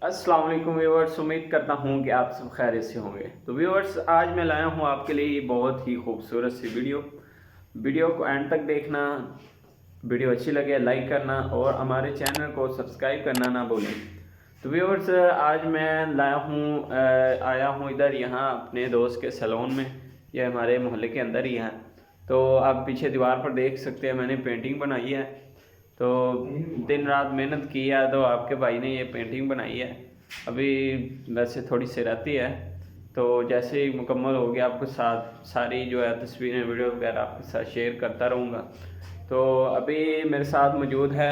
अस्सलाम वालेकुम व्यूअर्स, उम्मीद करता हूँ कि आप सब खैरियत से होंगे। तो व्यूअर्स, आज मैं लाया हूँ आपके लिए बहुत ही खूबसूरत सी वीडियो को एंड तक देखना। वीडियो अच्छी लगे लाइक करना और हमारे चैनल को सब्सक्राइब करना ना भूलें। तो व्यूअर्स, आज मैं आया हूँ इधर यहाँ अपने दोस्त के सैलून में। ये हमारे मोहल्ले के अंदर ही है। तो आप पीछे दीवार पर देख सकते हैं, मैंने पेंटिंग बनाई है। तो दिन रात मेहनत की है तो आपके भाई ने ये पेंटिंग बनाई है। अभी वैसे थोड़ी सी रहती है, तो जैसे ही मुकम्मल हो गया आपके साथ सारी जो है तस्वीरें वीडियो वगैरह आपके साथ शेयर करता रहूँगा। तो अभी मेरे साथ मौजूद है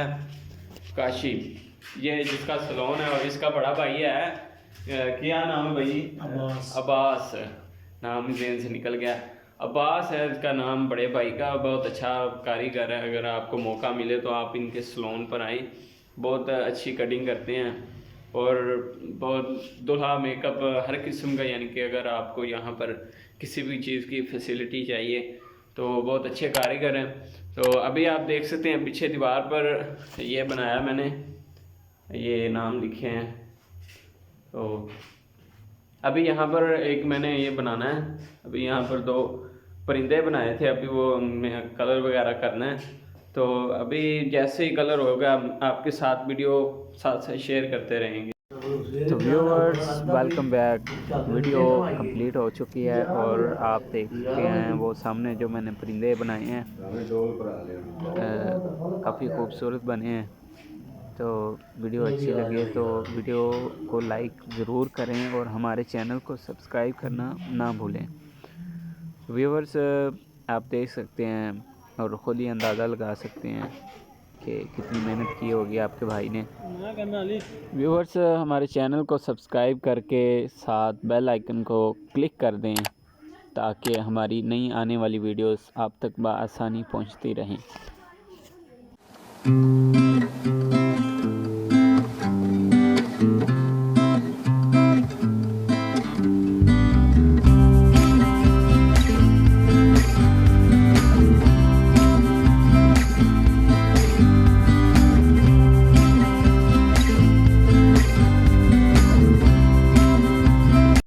काशी, ये जिसका सलोन है, और इसका बड़ा भाई है। क्या नाम है भाई? अब्बास। नाम जेन से निकल गया। अब्बास है इसका नाम बड़े भाई का। बहुत अच्छा कारीगर है। अगर आपको मौका मिले तो आप इनके सलोन पर आएँ। बहुत अच्छी कटिंग करते हैं और बहुत दूल्हा मेकअप हर किस्म का, यानी कि अगर आपको यहाँ पर किसी भी चीज़ की फैसिलिटी चाहिए तो बहुत अच्छे कारीगर हैं। तो अभी आप देख सकते हैं पीछे दीवार पर ये बनाया मैंने, ये नाम लिखे हैं। तो अभी यहाँ पर एक मैंने ये बनाना है। अभी यहाँ पर दो परिंदे बनाए थे, अभी वो उनमें कलर वगैरह करना है। तो अभी जैसे ही कलर होगा आपके साथ वीडियो साथ शेयर करते रहेंगे। तो viewers, welcome back. Video complete हो चुकी है और आप देख सकते हैं वो सामने जो मैंने परिंदे बनाए हैं, काफ़ी खूबसूरत बने हैं। तो वीडियो अच्छी लगे तो वीडियो को लाइक ज़रूर करें और हमारे चैनल को सब्सक्राइब करना ना भूलें। व्यूअर्स, आप देख सकते हैं और ख़ुद ही अंदाज़ा लगा सकते हैं कि कितनी मेहनत की होगी आपके भाई ने। व्यूअर्स, हमारे चैनल को सब्सक्राइब करके साथ बेल आइकन को क्लिक कर दें ताकि हमारी नई आने वाली वीडियोस आप तक बआसानी पहुंचती रहें।